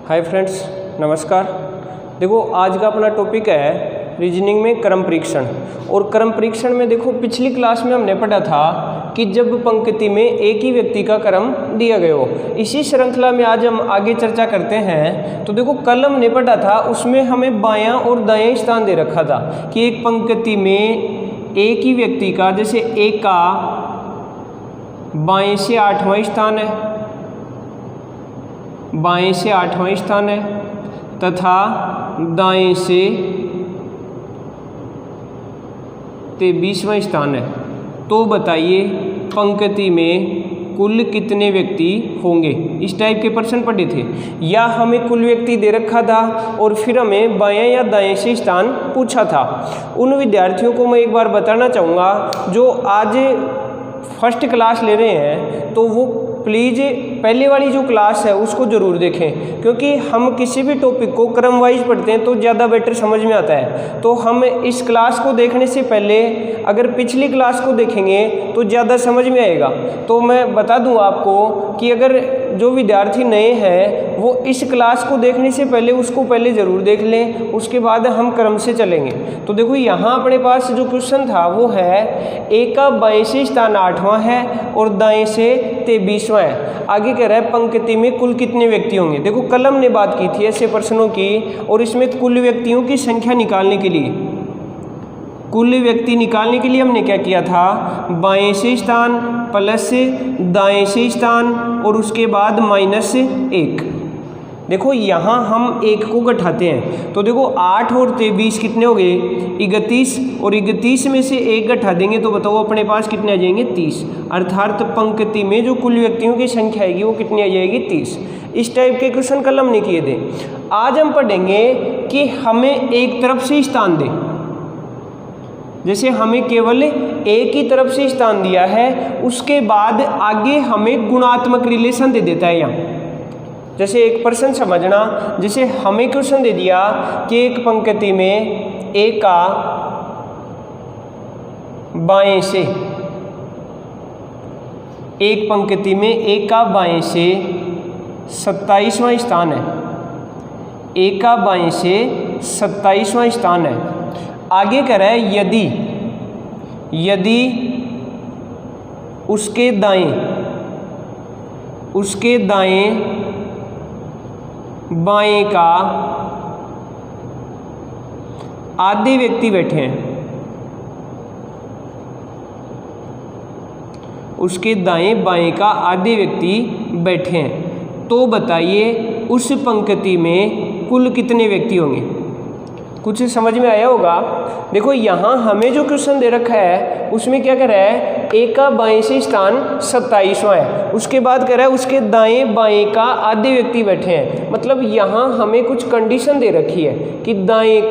Hi friends, नमस्कार। देखो आज का अपना टॉपिक है रीजनिंग में क्रम परीक्षण। और क्रम परीक्षण में देखो पिछली क्लास में हमने पढ़ा था कि जब पंक्ति में एक ही व्यक्ति का क्रम दिया गया हो। इसी श्रृंखला में आज हम आगे चर्चा करते हैं। तो देखो कल हमने पढ़ा था, उसमें हमें बायां और दायां स्थान दे रखा था कि एक पंक्ति में एक ही व्यक्ति का, जैसे एक का बाएं से 8वां स्थान है, बाएं से 8वां स्थान है तथा दाएं से 23वां स्थान है। तो बताइए पंक्ति में कुल कितने व्यक्ति होंगे। इस टाइप के प्रश्न पढ़े थे, या हमें कुल व्यक्ति दे रखा था और फिर हमें बाएं या दाएं से स्थान पूछा था। उन विद्यार्थियों को मैं एक बार बताना चाहूँगा जो आज फर्स्ट क्लास ले रहे हैं, तो वो प्लीज़ पहले वाली जो क्लास है उसको ज़रूर देखें, क्योंकि हम किसी भी टॉपिक को क्रम वाइज पढ़ते हैं तो ज़्यादा बेटर समझ में आता है। तो हम इस क्लास को देखने से पहले अगर पिछली क्लास को देखेंगे तो ज़्यादा समझ में आएगा। तो मैं बता दूं आपको कि अगर जो विद्यार्थी नए हैं वो इस क्लास को देखने से पहले उसको पहले ज़रूर देख लें, उसके बाद हम क्रम से चलेंगे। तो देखो यहाँ अपने पास जो क्वेश्चन था वो है, एक का बाएं से स्थान 8वां है और दाएं से 23वां है। आगे कह रहा है पंक्ति में कुल कितने व्यक्ति होंगे। देखो कल हमने बात की थी ऐसे प्रश्नों की, और इसमें कुल व्यक्तियों की संख्या निकालने के लिए, कुल व्यक्ति निकालने के लिए हमने क्या किया था, बाएं से स्थान प्लस दाएं से स्थान और उसके बाद -1। देखो यहाँ हम एक को घटाते हैं तो देखो 8 और 23 कितने हो गए, 31, और 31 में से एक घटा देंगे तो बताओ अपने पास कितने आ जाएंगे, 30। अर्थात पंक्ति में जो कुल व्यक्तियों की संख्या आएगी वो कितनी आ जाएगी, 30। इस टाइप के क्वेश्चन कल हमने किए थे। आज हम पढ़ेंगे कि हमें एक तरफ से स्थान दें, जैसे हमें केवल एक ही तरफ से स्थान दिया है, उसके बाद आगे हमें गुणात्मक रिलेशन दे देता है। यहाँ जैसे एक प्रश्न समझना, जैसे हमें क्वेश्चन दे दिया कि एक पंक्ति में एक का बाएं से, एक पंक्ति में एक का बाएं से 27वां स्थान है, एक का बाएं से 27वां स्थान है। आगे कह रहा है यदि उसके दाएं बाएं का आधे व्यक्ति बैठे हैं, उसके दाएं बाएं का आधे व्यक्ति बैठे हैं, तो बताइए उस पंक्ति में कुल कितने व्यक्ति होंगे। कुछ समझ में आया होगा। देखो यहाँ हमें जो क्वेश्चन दे रखा है उसमें क्या कह रहा है, एक का बाएं से स्थान 27वां है, उसके बाद कह रहा है उसके दाएं बाएं का आधे व्यक्ति बैठे हैं। मतलब यहाँ हमें कुछ कंडीशन दे रखी है कि दाएं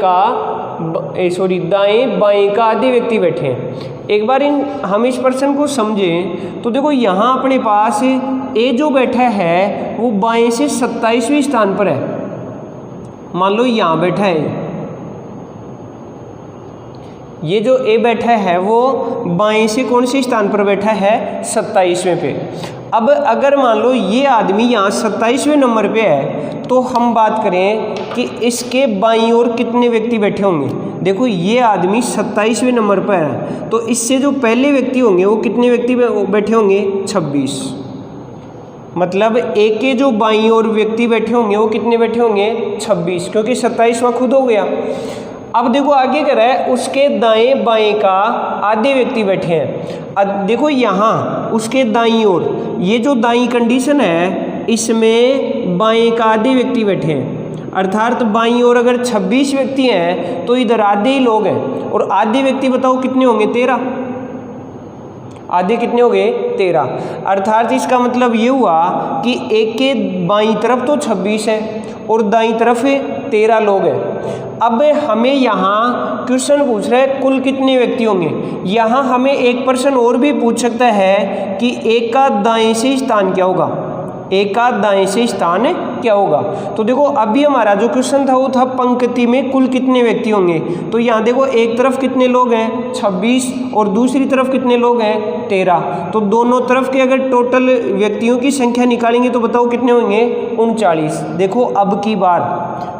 बाएं का आधे व्यक्ति बैठे हैं। एक बार हम इस प्रश्न को समझें तो देखो यहाँ अपने पास ए जो बैठा है वो बाएं से 27वें स्थान पर है। मान लो यहाँ बैठा है, ये जो ए बैठा है वो बाएं से कौन से स्थान पर बैठा है, 27वें पे। अब अगर मान लो ये आदमी यहाँ 27वें नंबर पे है, तो हम बात करें कि इसके बाईं ओर कितने व्यक्ति बैठे होंगे। देखो ये आदमी 27वें नंबर पर है, तो इससे जो पहले व्यक्ति होंगे वो कितने व्यक्ति बैठे होंगे, 26। मतलब एक के जो बाईं ओर व्यक्ति बैठे होंगे वो कितने बैठे होंगे, 26, क्योंकि 27वां खुद हो गया। अब देखो आगे कह रहा है उसके दाएं बाएं का आधे व्यक्ति बैठे हैं। अब देखो यहाँ उसके दाईं ओर, ये जो दाईं कंडीशन है इसमें बाएं का आधे व्यक्ति बैठे हैं। अर्थात बाईं ओर अगर 26 व्यक्ति हैं तो इधर आधे ही लोग हैं, और आधे व्यक्ति बताओ कितने होंगे, 13। आधे कितने हो गए, 13। अर्थात इसका मतलब ये हुआ कि एक के बाईं तरफ तो 26 है और दाईं तरफ 13 लोग हैं। अब हमें यहाँ क्वेश्चन पूछ रहा है कुल कितने व्यक्ति होंगे। यहाँ हमें एक प्रश्न और भी पूछ सकता है कि एक का दाएं से स्थान क्या होगा, एक आध दाएं से स्थान क्या होगा। तो देखो अभी हमारा जो क्वेश्चन था वो था पंक्ति में कुल कितने व्यक्ति होंगे। तो यहाँ देखो एक तरफ कितने लोग हैं 26 और दूसरी तरफ कितने लोग हैं 13। तो दोनों तरफ के अगर टोटल व्यक्तियों की संख्या निकालेंगे तो बताओ कितने होंगे 39। देखो अब की बार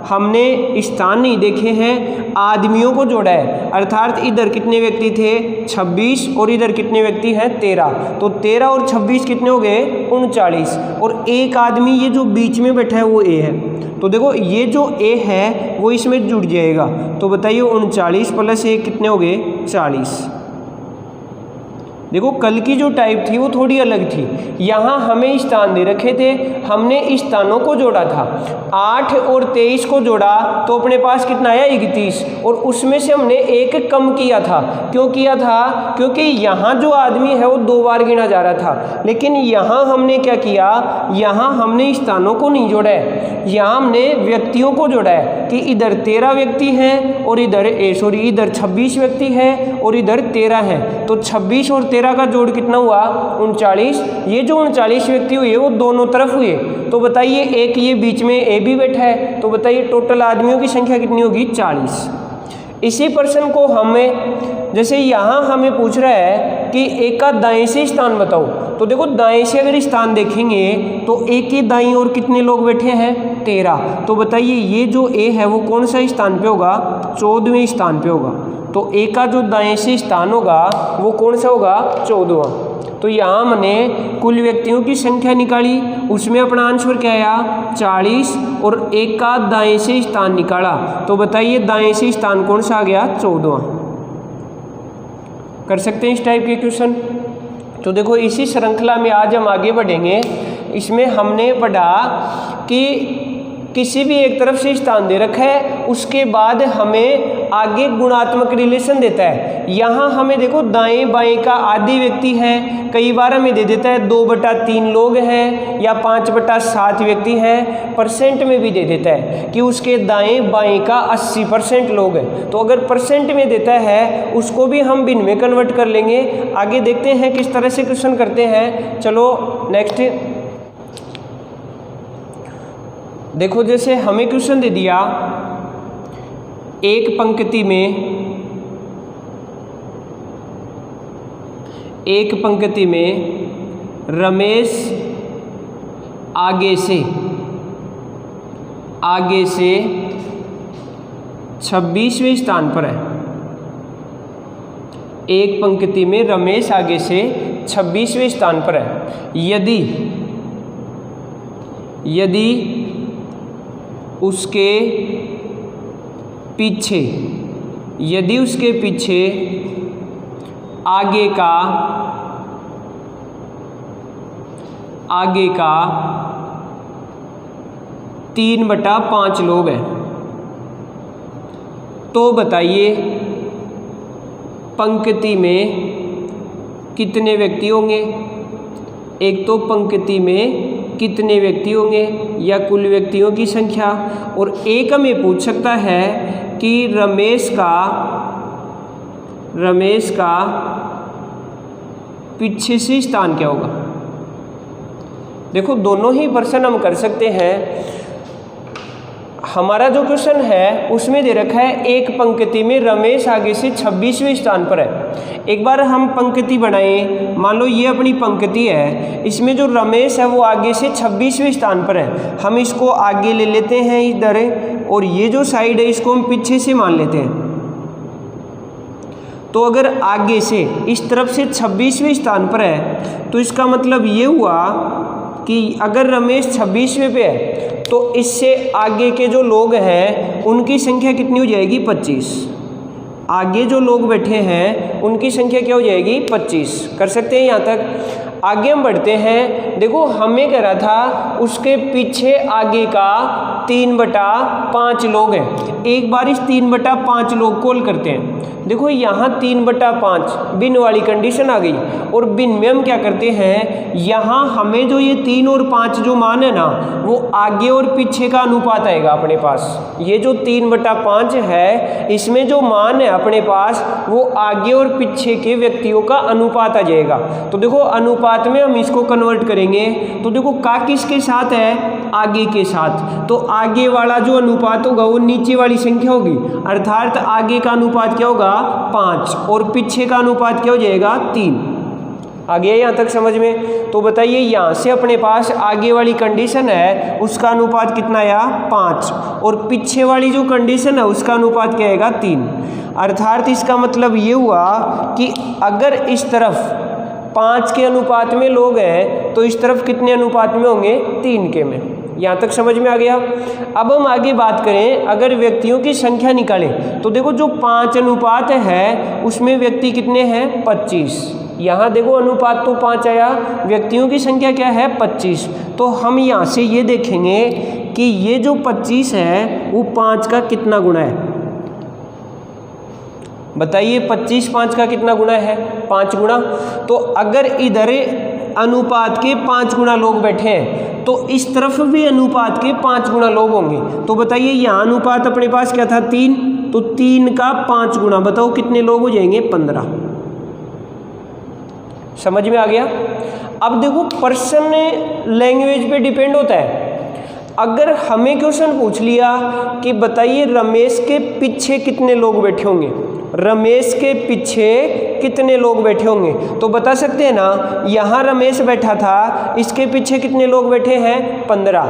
हमने स्थान नहीं देखे हैं, आदमियों को जोड़ा है, अर्थात इधर कितने व्यक्ति थे 26 और इधर कितने व्यक्ति हैं 13। तो 13 और 26 कितने हो गए 39 और एक आदमी ये जो बीच में बैठा है वो ए है। तो देखो ये जो ए है वो इसमें जुड़ जाएगा। तो बताइए 39 प्लस 1 कितने हो गए 40। देखो कल की जो टाइप थी वो थोड़ी अलग थी, यहाँ हमें स्थान दे रखे थे, हमने स्थानों को जोड़ा था। 8 और 23 को जोड़ा तो अपने पास कितना आया 31 और उसमें से हमने एक कम किया था। क्यों किया था? क्योंकि यहाँ जो आदमी है वो 2 बार गिना जा रहा था, लेकिन यहाँ हमने क्या किया, यहाँ हमने स्थानों को नहीं जोड़ा है, यहाँ हमने व्यक्तियों को जोड़ा है कि इधर 13 व्यक्ति हैं और इधर 26 व्यक्ति हैं और इधर 13 हैं। तो 26 और 13 का जोड़ कितना हुआ 39। ये जो 39 व्यक्ति हुए वो दोनों तरफ हुए। तो बताइए एक ये बीच में ए भी बैठा है, तो बताइए टोटल आदमियों की संख्या कितनी होगी 40। इसी प्रश्न को हमें जैसे यहाँ हमें पूछ रहा है कि एक का दाएं से स्थान बताओ। तो देखो दाएं से अगर स्थान देखेंगे तो एक के दाईं ओर कितने लोग बैठे हैं 13। तो बताइए ये जो ए है वो कौन सा स्थान पे होगा 14वें स्थान पे होगा। तो ए का जो दाएं से स्थान होगा वो कौन सा होगा 14वां। तो यहाँ हमने कुल व्यक्तियों की संख्या निकाली, उसमें अपना आंसर क्या आया 40 और एक का दाएं से स्थान निकाला। तो बताइए दाएं से स्थान कौन सा आ गया 14वां। कर सकते हैं इस टाइप के क्वेश्चन। तो देखो इसी श्रृंखला में आज हम आगे बढ़ेंगे। इसमें हमने पढ़ा कि किसी भी एक तरफ से स्थान दे रखा है, उसके बाद हमें आगे गुणात्मक रिलेशन देता है। यहाँ हमें देखो दाएं बाएं का आधे व्यक्ति हैं, कई बार हमें दे देता है 2/3 लोग हैं या 5/7 व्यक्ति हैं, परसेंट में भी दे देता है कि उसके दाएं बाएं का 80% लोग हैं। तो अगर परसेंट में देता है उसको भी हम बिन में कन्वर्ट कर लेंगे। आगे देखते हैं किस तरह से क्वेश्चन करते हैं। चलो नेक्स्ट देखो, जैसे हमें क्वेश्चन दे दिया एक पंक्ति में रमेश आगे से 26वें स्थान पर है। एक पंक्ति में रमेश आगे से 26वें स्थान पर है। यदि उसके पीछे आगे का 3/5 लोग हैं, तो बताइए पंक्ति में कितने व्यक्ति होंगे। एक तो पंक्ति में कितने व्यक्ति होंगे या कुल व्यक्तियों की संख्या, और एक हमें पूछ सकता है कि रमेश का पीछे से स्थान क्या होगा। देखो दोनों ही प्रश्न हम कर सकते हैं। हमारा जो क्वेश्चन है उसमें दे रखा है एक पंक्ति में रमेश आगे से 26वें स्थान पर है। एक बार हम पंक्ति बनाएं, मान लो ये अपनी पंक्ति है, इसमें जो रमेश है वो आगे से 26वें स्थान पर है। हम इसको आगे ले लेते हैं इधर, और ये जो साइड है इसको हम पीछे से मान लेते हैं। तो अगर आगे से इस तरफ से 26वें स्थान पर है तो इसका मतलब ये हुआ कि अगर रमेश 26वें पे है तो इससे आगे के जो लोग हैं उनकी संख्या कितनी हो जाएगी 25। आगे जो लोग बैठे हैं उनकी संख्या क्या हो जाएगी 25। कर सकते हैं यहाँ तक। आगे हम बढ़ते हैं। देखो हमें कह रहा था उसके पीछे आगे का 3/5 लोग हैं। एक बार इस 3/5 लोग को हल करते हैं। देखो यहाँ 3/5 बिन वाली कंडीशन आ गई, और बिन में हम क्या करते हैं, यहाँ हमें जो ये 3 और 5 जो मान है ना, वो आगे और पीछे का अनुपात आएगा अपने पास। ये जो 3/5 है, इसमें जो मान है अपने पास वो आगे और पीछे के व्यक्तियों का अनुपात आ जाएगा। तो देखो अनुपात में हम इसको कन्वर्ट करेंगे, तो देखो का किसके साथ है, आगे के साथ, तो आगे वाला जो अनुपात होगा वो नीचे वाली संख्या होगी, अर्थात आगे का अनुपात क्या होगा 5 और पीछे का अनुपात क्या हो जाएगा 3। आ गया यहाँ तक समझ में? तो बताइए यहाँ से अपने पास आगे वाली कंडीशन है उसका अनुपात कितना आया 5, और पीछे वाली जो कंडीशन है उसका अनुपात क्या आएगा 3। अर्थात इसका मतलब ये हुआ कि अगर इस तरफ 5 के अनुपात में लोग हैं तो इस तरफ कितने अनुपात में होंगे 3 के में। यहाँ तक समझ में आ गया? अब हम आगे बात करें, अगर व्यक्तियों की संख्या निकालें तो देखो जो 5 अनुपात है उसमें व्यक्ति कितने हैं 25। यहाँ देखो अनुपात तो 5 आया, व्यक्तियों की संख्या क्या है 25। तो हम यहाँ से ये देखेंगे कि ये जो 25 है वो 5 का कितना गुना है। बताइए 25 5 का कितना गुना है 5 गुना। तो अगर इधर अनुपात के 5 गुना लोग बैठे हैं तो इस तरफ भी अनुपात के 5 गुना लोग होंगे। तो बताइए यहाँ अनुपात अपने पास क्या था 3, तो 3 का 5 गुना, बताओ कितने लोग हो जाएंगे 15। समझ में आ गया? अब देखो पर्सन लैंग्वेज पे डिपेंड होता है। अगर हमें क्वेश्चन पूछ लिया कि बताइए रमेश के पीछे कितने लोग बैठे होंगे, रमेश के पीछे कितने लोग बैठे होंगे, तो बता सकते हैं ना, यहाँ रमेश बैठा था, इसके पीछे कितने लोग बैठे हैं 15।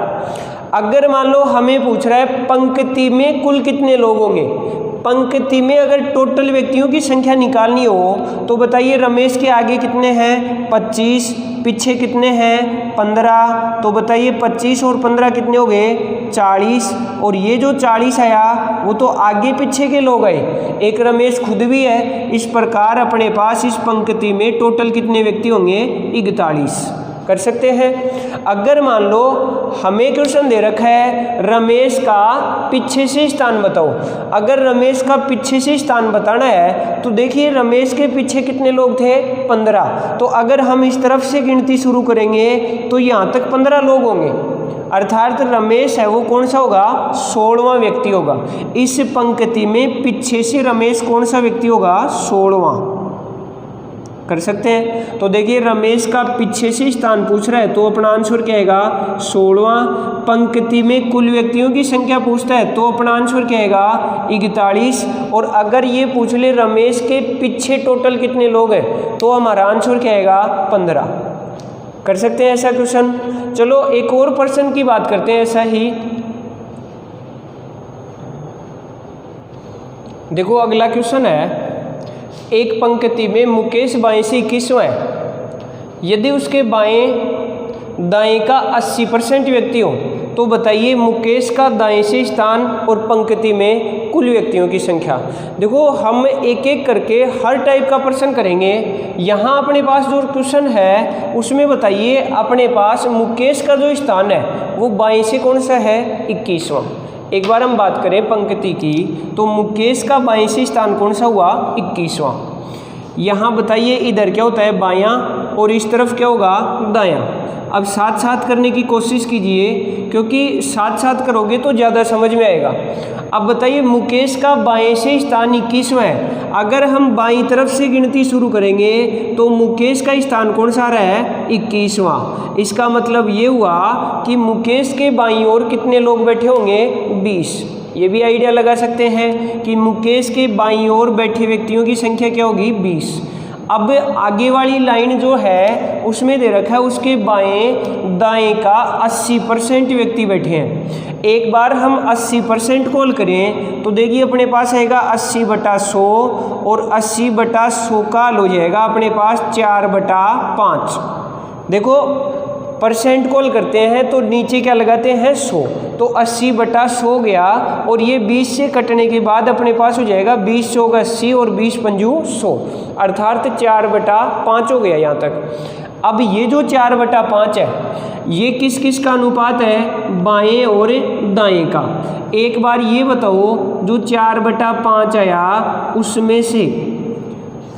अगर मान लो हमें पूछ रहा है पंक्ति में कुल कितने लोग होंगे, पंक्ति में अगर टोटल व्यक्तियों की संख्या निकालनी हो तो बताइए रमेश के आगे कितने हैं 25, पीछे कितने हैं 15। तो बताइए 25 और 15 कितने हो गए 40, और ये जो 40 आया वो तो आगे पीछे के लोग आए, एक रमेश खुद भी है। इस प्रकार अपने पास इस पंक्ति में टोटल कितने व्यक्ति होंगे 41। कर सकते हैं। अगर मान लो हमें क्वेश्चन दे रखा है रमेश का पीछे से स्थान बताओ, अगर रमेश का पीछे से स्थान बताना है तो देखिए रमेश के पीछे कितने लोग थे 15। तो अगर हम इस तरफ से गिनती शुरू करेंगे तो यहाँ तक 15 लोग होंगे, अर्थात रमेश है वो कौन सा होगा 16वां व्यक्ति होगा। इस पंक्ति में पीछे से रमेश कौन सा व्यक्ति होगा 16वां। कर सकते हैं। तो देखिए रमेश का पीछे से स्थान पूछ रहा है तो अपना आंसर क्या आएगा 16वां। पंक्ति में कुल व्यक्तियों की संख्या पूछता है तो अपना आंसर क्या आएगा 41। और अगर ये पूछ ले रमेश के पीछे टोटल कितने लोग हैं तो हमारा आंसर क्या आएगा 15। कर सकते हैं ऐसा क्वेश्चन। चलो एक और पर्सन की बात करते हैं ऐसा ही। देखो अगला क्वेश्चन है, एक पंक्ति में मुकेश बाएं से 21वां है, यदि उसके बाएं दाएं का 80% व्यक्ति हो तो बताइए मुकेश का दाएं से स्थान और पंक्ति में कुल व्यक्तियों की संख्या। देखो हम एक एक करके हर टाइप का प्रश्न करेंगे। यहाँ अपने पास जो क्वेश्चन है उसमें बताइए अपने पास मुकेश का जो स्थान है वो बाएं से कौन सा है 21वां। एक बार हम बात करें पंक्ति की तो मुकेश का बाएं से स्थान कौन सा हुआ 21वां। यहाँ बताइए इधर क्या होता है बायां और इस तरफ क्या होगा दायां। अब साथ साथ करने की कोशिश कीजिए क्योंकि साथ साथ करोगे तो ज़्यादा समझ में आएगा। अब बताइए मुकेश का बाएं से स्थान 21वां है, अगर हम बाईं तरफ से गिनती शुरू करेंगे तो मुकेश का स्थान कौन सा आ रहा है 21वां। इसका मतलब ये हुआ कि मुकेश के बाईं ओर कितने लोग बैठे होंगे 20। ये भी आइडिया लगा सकते हैं कि मुकेश के बाईं ओर बैठे व्यक्तियों की संख्या क्या होगी 20। अब आगे वाली लाइन जो है उसमें दे रखा है उसके बाएं दाएं का 80% व्यक्ति बैठे हैं। एक बार हम 80% कॉल करें तो देखिए अपने पास आएगा 80/100 और 80/100 का हो जाएगा अपने पास 4/5। देखो परसेंट कॉल करते हैं तो नीचे क्या लगाते हैं 100, तो 80/100 गया और ये 20 से कटने के बाद अपने पास हो जाएगा 20 चौक 80 और 20 पंजू 100, अर्थात 4/5 हो गया यहाँ तक। अब ये जो 4/5 है ये किस किस का अनुपात है, बाएं और दाएं का। एक बार ये बताओ जो 4/5 आया उसमें से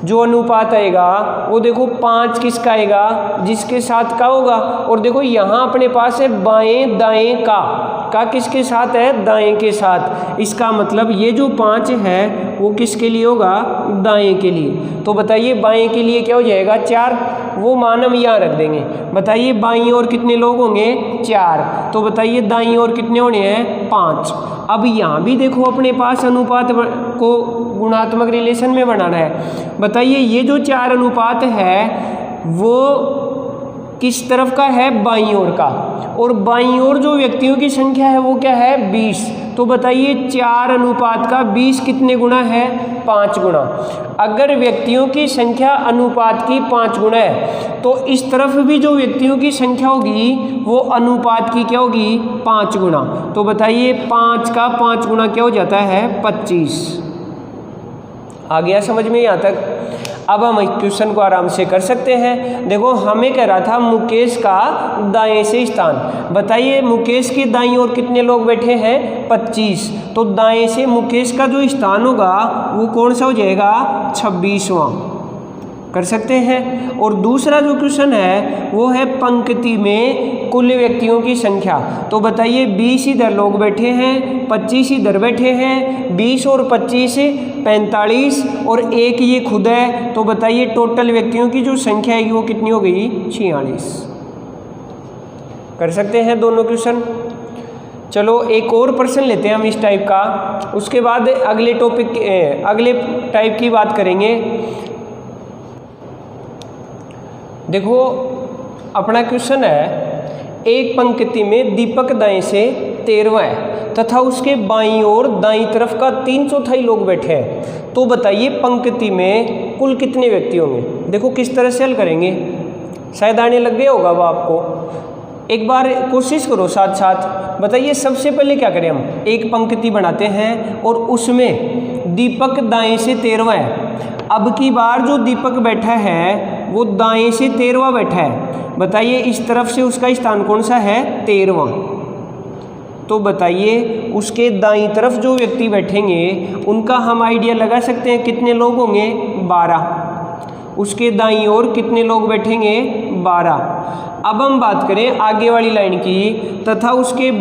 जो अनुपात आएगा वो देखो 5 किसका आएगा, जिसके साथ का होगा। और देखो यहाँ अपने पास है बाएं दाएं का किसके साथ है, दाएं के साथ। इसका मतलब ये जो 5 है वो किसके लिए होगा, दाएं के लिए। तो बताइए बाएं के लिए क्या हो जाएगा, 4। वो मान हम यहाँ रख देंगे। बताइए बाईं ओर कितने लोग होंगे, 4। तो बताइए दाईं ओर कितने होने हैं, 5। अब यहाँ भी देखो अपने पास अनुपात को गुणात्मक रिलेशन में बनाना है। बताइए ये जो 4 अनुपात है वो किस तरफ का है, बाईं ओर का। और बाईं ओर जो व्यक्तियों की संख्या है वो क्या है, 20। तो बताइए 4 अनुपात का 20 कितने गुना है, 5 गुना। अगर व्यक्तियों की संख्या अनुपात की 5 गुना है तो इस तरफ भी जो व्यक्तियों की संख्या होगी वो अनुपात की क्या होगी, 5 गुना। तो बताइए 5 का 5 गुना क्या हो जाता है, 25। आ गया समझ में यहाँ तक। अब हम क्वेश्चन को आराम से कर सकते हैं। देखो हमें कह रहा था मुकेश का दाएं से स्थान। बताइए मुकेश के दाईं ओर कितने लोग बैठे हैं, 25। तो दाएं से मुकेश का जो स्थान होगा वो कौन सा हो जाएगा, 26वां। कर सकते हैं। और दूसरा जो क्वेश्चन है वो है पंक्ति में कुल व्यक्तियों की संख्या। तो बताइए 20 इधर लोग बैठे हैं, 25 इधर बैठे हैं, 20 और 25 45 और 1 ये खुद है। तो बताइए टोटल व्यक्तियों की जो संख्या है वो कितनी हो गई, 46। कर सकते हैं दोनों क्वेश्चन। चलो एक और प्रश्न लेते हैं हम इस टाइप का, उसके बाद अगले टाइप की बात करेंगे। देखो अपना क्वेश्चन है, एक पंक्ति में दीपक दाएं से 13वां है तथा उसके बाईं ओर दाईं तरफ का 3/4 लोग बैठे हैं। तो बताइए पंक्ति में कुल कितने व्यक्ति होंगे। देखो किस तरह से हल करेंगे, शायद आने लग गया होगा वो आपको। एक बार कोशिश करो साथ साथ। बताइए सबसे पहले क्या करें, हम एक पंक्ति बनाते हैं और उसमें दीपक दाएं से 13वां है। अब की बार जो दीपक बैठा है वो दाएं से 13वां बैठा है। बताइए इस तरफ से उसका स्थान कौन सा है, 13वां। तो बताइए उसके दाईं तरफ जो व्यक्ति बैठेंगे उनका हम आइडिया लगा सकते हैं, कितने लोग होंगे, 12। उसके दाईं ओर कितने लोग बैठेंगे, 12। अब हम बात करें आगे वाली लाइन की, तथा उसके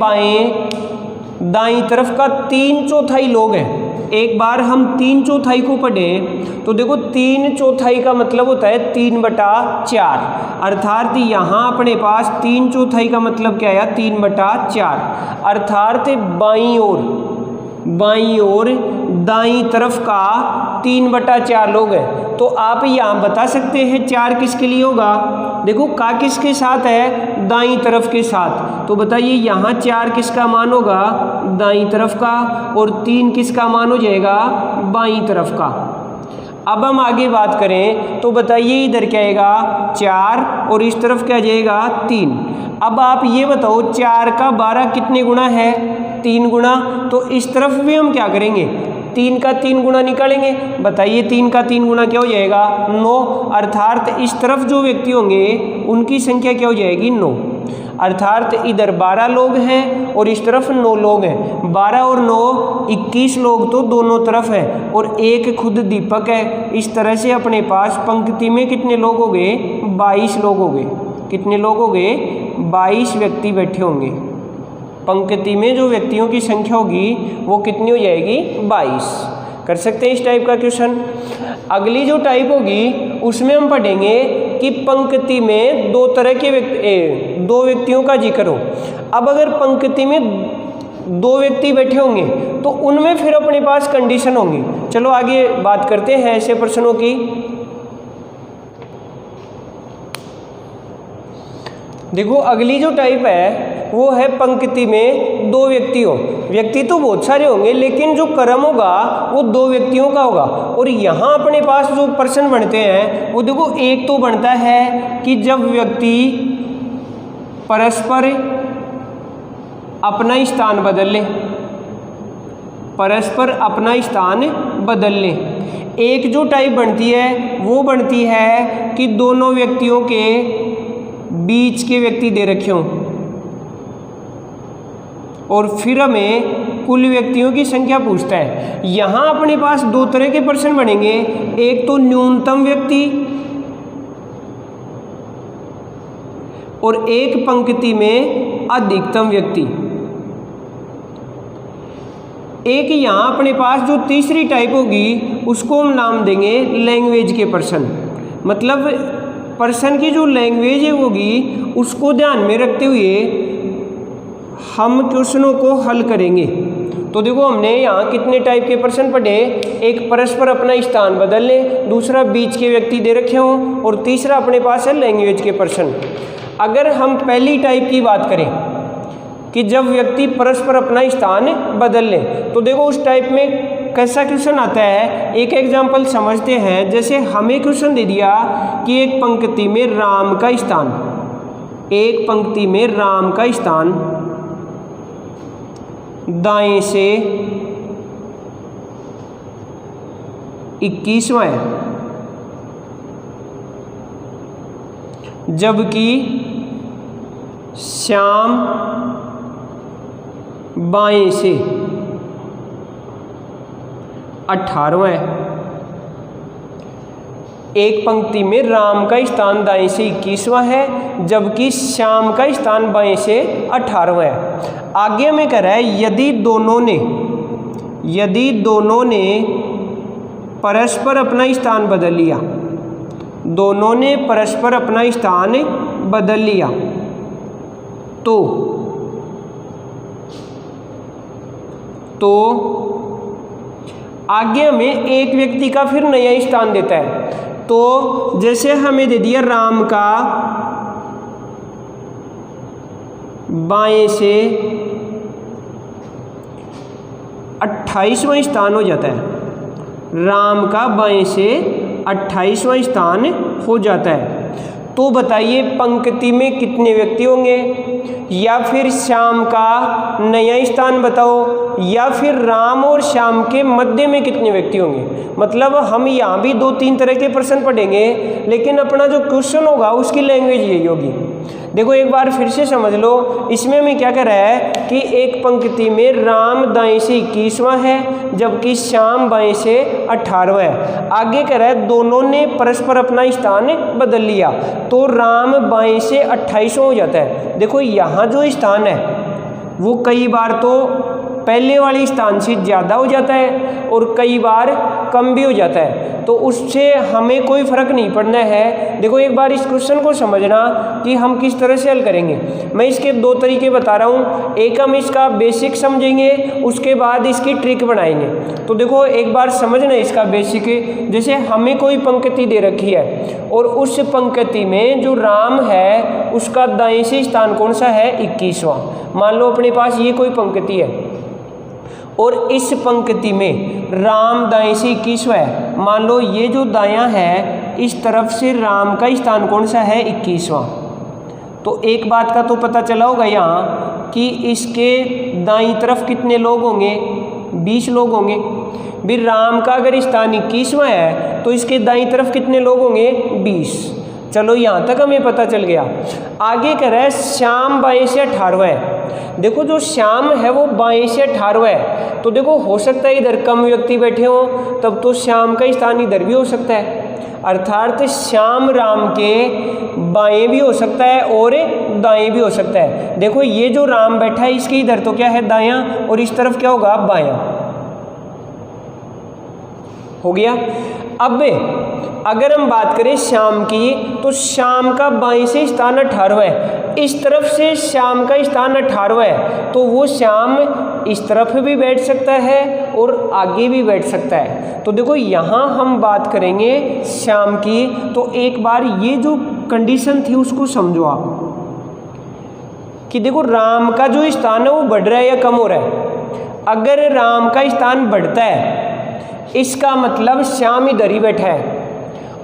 दाईं तरफ का 3/4 लोग हैं। एक बार हम 3/4 को पढ़ें तो देखो 3/4 का मतलब होता है 3/4, अर्थात यहाँ अपने पास 3/4 का मतलब क्या आया, 3/4, अर्थात बाईं ओर दाईं तरफ का 3/4 लोग हैं। तो आप यहाँ बता सकते हैं 4 किसके लिए होगा। देखो का किसके साथ है, दाईं तरफ के साथ। तो बताइए यहाँ 4 किसका मान होगा, दाईं तरफ का, और 3 किसका मान हो जाएगा, बाईं तरफ का। अब हम आगे बात करें तो बताइए इधर क्या आएगा, 4 और इस तरफ क्या जाएगा, 3। अब आप ये बताओ 4 का 12 कितने गुना है, 3 गुना। तो इस तरफ भी हम क्या करेंगे, 3 का 3 गुना निकालेंगे। बताइए 3 का 3 गुना क्या हो जाएगा, 9, अर्थात इस तरफ जो व्यक्ति होंगे उनकी संख्या क्या हो जाएगी, 9। अर्थात इधर 12 लोग हैं और इस तरफ 9 लोग हैं। 12 और 9 21 लोग तो दोनों तरफ है और एक खुद दीपक है। इस तरह से अपने पास पंक्ति में कितने लोग हो गए, 22 लोग हो गए। कितने लोग हो गए, 22 व्यक्ति बैठे होंगे। पंक्ति में जो व्यक्तियों की संख्या होगी वो कितनी हो जाएगी, 22। कर सकते हैं इस टाइप का क्वेश्चन। अगली जो टाइप होगी उसमें हम पढ़ेंगे कि पंक्ति में 2 तरह के 2 व्यक्तियों का जिक्र हो। अब अगर पंक्ति में 2 व्यक्ति बैठे होंगे तो उनमें फिर अपने पास कंडीशन होंगी। चलो आगे बात करते हैं ऐसे प्रश्नों की। देखो अगली जो टाइप है वो है पंक्ति में 2 व्यक्ति हो। व्यक्ति तो बहुत सारे होंगे लेकिन जो क्रम होगा वो 2 व्यक्तियों का होगा। और यहाँ अपने पास जो प्रश्न बनते हैं वो देखो, एक तो बनता है कि जब व्यक्ति परस्पर अपना स्थान बदल ले। एक जो टाइप बनती है वो बनती है कि दोनों व्यक्तियों के बीच के व्यक्ति दे रखे हों और फिर हमें कुल व्यक्तियों की संख्या पूछता है। यहाँ अपने पास दो तरह के प्रश्न बनेंगे, एक तो न्यूनतम व्यक्ति और एक पंक्ति में अधिकतम व्यक्ति। एक यहाँ अपने पास जो तीसरी टाइप होगी उसको हम नाम देंगे लैंग्वेज के प्रश्न। मतलब प्रश्न की जो लैंग्वेज होगी उसको ध्यान में रखते हुए हम क्वेश्चनों को हल करेंगे। तो देखो हमने यहाँ कितने टाइप के प्रश्न पढ़े, एक परस्पर अपना स्थान बदल लें, दूसरा बीच के व्यक्ति दे रखे हों और तीसरा अपने पास है लैंग्वेज के प्रश्न। अगर हम पहली टाइप की बात करें कि जब व्यक्ति परस्पर अपना स्थान बदल ले, तो देखो उस टाइप में कैसा क्वेश्चन आता है। एक एग्जांपल समझते हैं। जैसे हमें क्वेश्चन दे दिया कि एक पंक्ति में राम का स्थान, एक पंक्ति में राम का स्थान दाएं से 21वां है, जबकि श्याम बाएं से 18वां है। एक पंक्ति में राम का स्थान दाएं से 21वां है, जबकि श्याम का स्थान बाएं से 18वां है। आगे में कह रहा है यदि दोनों ने परस्पर अपना स्थान बदल लिया, दोनों ने परस्पर अपना स्थान बदल लिया, तो आगे हमें एक व्यक्ति का फिर नया स्थान देता है। तो जैसे हमें दे दिया राम का बाएं से 28वां स्थान हो जाता है, राम का बाएं से 28वां स्थान हो जाता है। तो बताइए पंक्ति में कितने व्यक्ति होंगे, या फिर श्याम का नया स्थान बताओ, या फिर राम और श्याम के मध्य में कितने व्यक्ति होंगे। मतलब हम यहाँ भी 2-3 तरह के प्रश्न पढ़ेंगे, लेकिन अपना जो क्वेश्चन होगा उसकी लैंग्वेज यही होगी। देखो एक बार फिर से समझ लो, इसमें हमें क्या कह रहा है कि एक पंक्ति में राम दाएं से 21वां है, जबकि श्याम बाएं से 18वां है। आगे कह रहा है दोनों ने परस्पर अपना स्थान बदल लिया, तो राम बाएं से 28वां हो जाता है। देखो यहाँ जो स्थान है वो कई बार तो पहले वाले स्थान से ज़्यादा हो जाता है और कई बार कम भी हो जाता है, तो उससे हमें कोई फ़र्क नहीं पड़ना है। देखो एक बार इस क्वेश्चन को समझना कि हम किस तरह से हल करेंगे। मैं इसके 2 तरीके बता रहा हूँ, एक हम इसका बेसिक समझेंगे, उसके बाद इसकी ट्रिक बनाएंगे। तो देखो एक बार समझना इसका बेसिक। जैसे हमें कोई पंक्ति दे रखी है और उस पंक्ति में जो राम है उसका दाएं से स्थान कौन सा है, 21वां। मान लो अपने पास ये कोई पंक्ति है और इस पंक्ति में राम दाएं से 21वां है। मान लो ये जो दायां है इस तरफ से राम का स्थान कौन सा है, 21वां। तो एक बात का तो पता चला होगा यहाँ कि इसके दाईं तरफ कितने लोग होंगे, 20 लोग होंगे। भी राम का अगर स्थान 21वां है तो इसके दाईं तरफ कितने लोग होंगे, 20। चलो यहाँ तक हमें पता चल गया। आगे कह रहा है श्याम बाएं से 18वां है। देखो जो श्याम है वो बाएं से 18वां है, तो देखो हो सकता है इधर कम व्यक्ति बैठे हों, तब तो श्याम का स्थान इधर भी हो सकता है। अर्थात श्याम राम के बाएं भी हो सकता है और दाएं भी हो सकता है। देखो ये जो राम बैठा है इसके इधर तो क्या है, दायां, और इस तरफ क्या होगा, बायां। हो गया। अब अगर हम बात करें श्याम की, तो श्याम का बाएं से स्थान 18वां है, इस तरफ से श्याम का स्थान 18वां है, तो वो श्याम इस तरफ भी बैठ सकता है और आगे भी बैठ सकता है। तो देखो यहाँ हम बात करेंगे श्याम की, तो एक बार ये जो कंडीशन थी उसको समझो आप कि देखो राम का जो स्थान है वो बढ़ रहा है या कम हो रहा है। अगर राम का स्थान बढ़ता है इसका मतलब श्याम इधर ही बैठा है,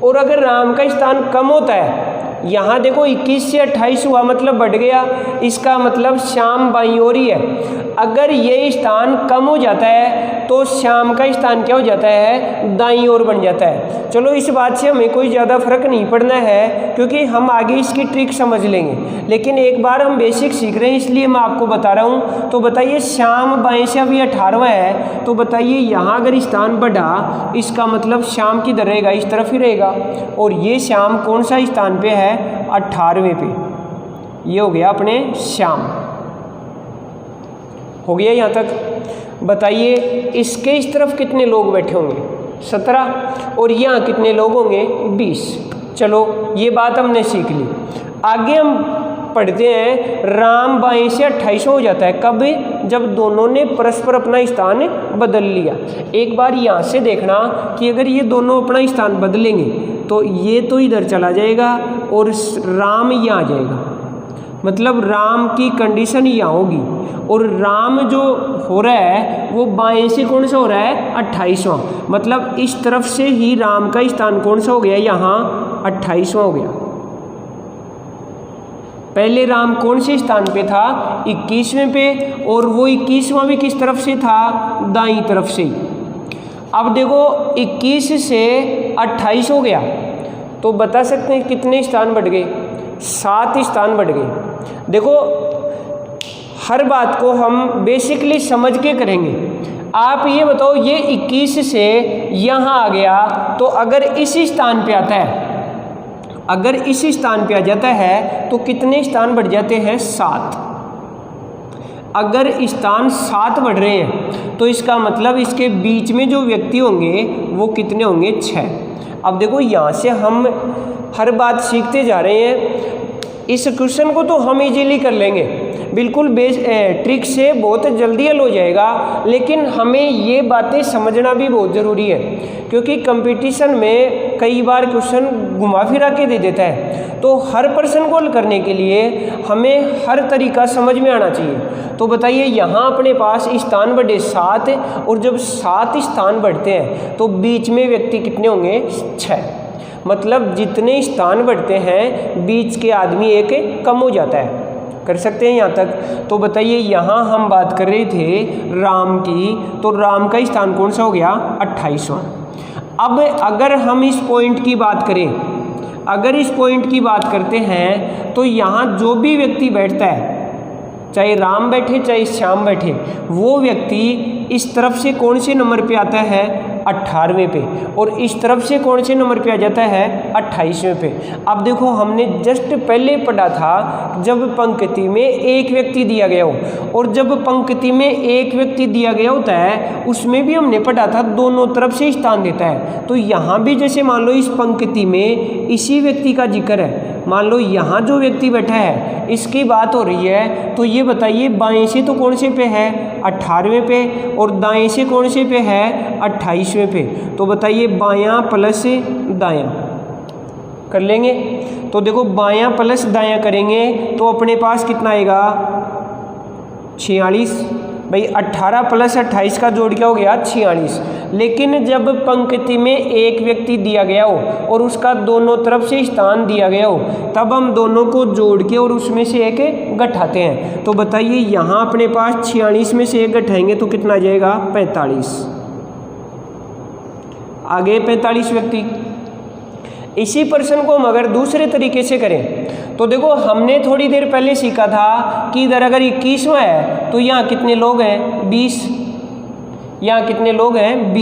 और अगर राम का स्थान कम होता है यहाँ देखो 21 से 28 हुआ मतलब बढ़ गया, इसका मतलब श्याम बाईं ओर ही है। अगर ये स्थान कम हो जाता है तो श्याम का स्थान क्या हो जाता है, दाईं ओर बन जाता है। चलो इस बात से हमें कोई ज़्यादा फर्क नहीं पड़ना है क्योंकि हम आगे इसकी ट्रिक समझ लेंगे, लेकिन एक बार हम बेसिक सीख रहे हैं इसलिए मैं आपको बता रहा हूँ। तो बताइए श्याम बाएं से अभी 18वां है, तो बताइए यहाँ अगर स्थान बढ़ा इसका मतलब श्याम किधर रहेगा, इस तरफ ही रहेगा, और ये श्याम कौन सा स्थान पे है, 18वें पे। ये हो गया अपने श्याम, हो गया यहाँ तक। बताइए इसके इस तरफ कितने लोग बैठे होंगे, 17, और यहाँ कितने लोग होंगे, 20। चलो ये बात हमने सीख ली। आगे हम पढ़ते हैं, राम बाएं से 28 हो जाता है कब, जब दोनों ने परस्पर अपना स्थान बदल लिया। एक बार यहाँ से देखना कि अगर ये दोनों अपना स्थान बदलेंगे तो ये तो इधर चला जाएगा और राम यहाँ आ जाएगा, मतलब राम की कंडीशन यहाँ होगी, और राम जो हो रहा है वो बाएं से कौन सा हो रहा है, 28वां, मतलब इस तरफ से ही राम का स्थान कौन सा हो गया, यहाँ 28वां हो गया। पहले राम कौन से स्थान पे था, 21वें पे, और वो 21वां भी किस तरफ से था, दाईं तरफ से। अब देखो 21 से 28 हो गया तो बता सकते हैं कितने स्थान बढ़ गए, 7 स्थान बढ़ गए। देखो हर बात को हम बेसिकली समझ के करेंगे। आप ये बताओ, ये 21 से यहाँ आ गया तो अगर इसी स्थान पे आता है, अगर इस स्थान पे आ जाता है तो कितने स्थान बढ़ जाते हैं, 7। अगर स्थान 7 बढ़ रहे हैं तो इसका मतलब इसके बीच में जो व्यक्ति होंगे वो कितने होंगे, 6। अब देखो यहाँ से हम हर बात सीखते जा रहे हैं। इस क्वेश्चन को तो हम इजीली कर लेंगे, बिल्कुल ट्रिक से बहुत जल्दी हल हो जाएगा, लेकिन हमें ये बातें समझना भी बहुत ज़रूरी है क्योंकि कंपटीशन में कई बार क्वेश्चन घुमा फिरा के दे देता है। तो हर प्रश्न को हल करने के लिए हमें हर तरीका समझ में आना चाहिए। तो बताइए यहाँ अपने पास स्थान बढ़े 7, और जब 7 स्थान बढ़ते हैं तो बीच में व्यक्ति कितने होंगे, 6। मतलब जितने स्थान बढ़ते हैं बीच के आदमी एक कम हो जाता है। कर सकते हैं यहाँ तक। तो बताइए यहाँ हम बात कर रहे थे राम की, तो राम का स्थान कौन सा हो गया, 28वां। अब अगर हम इस पॉइंट की बात करें, अगर इस पॉइंट की बात करते हैं तो यहाँ जो भी व्यक्ति बैठता है, चाहे राम बैठे चाहे श्याम बैठे, वो व्यक्ति इस तरफ से कौन से नंबर पे आता है, 18वें पे, और इस तरफ से कौन से नंबर पे आ जाता है, 28वें पे। अब देखो हमने जस्ट पहले पढ़ा था जब पंक्ति में एक व्यक्ति दिया गया हो, और जब पंक्ति में एक व्यक्ति दिया गया होता है उसमें भी हमने पढ़ा था दोनों तरफ से स्थान देता है। तो यहाँ भी जैसे मान लो इस पंक्ति में इसी व्यक्ति का जिक्र है, मान लो यहाँ जो व्यक्ति बैठा है इसकी बात हो रही है, तो ये बताइए बाएं से तो कौन से पे है, 18वें पे, और दाएं से कौन से पे है, 28वें पे। तो बताइए बायां प्लस दायां कर लेंगे। तो देखो बायां प्लस दायां करेंगे तो अपने पास कितना आएगा, 46। भाई 18 प्लस 28 का जोड़ क्या हो गया, 46। लेकिन जब पंक्ति में एक व्यक्ति दिया गया हो और उसका दोनों तरफ से स्थान दिया गया हो तब हम दोनों को जोड़ के और उसमें से एक घटाते हैं। तो बताइए यहाँ अपने पास 46 में से एक घटाएंगे तो कितना आ जाएगा, 45। आगे 45 व्यक्ति। इसी प्रश्न को हम अगर दूसरे तरीके से करें तो देखो हमने थोड़ी देर पहले सीखा था कि इधर अगर 21वां है तो यहाँ कितने लोग हैं, 20। यहाँ कितने लोग हैं,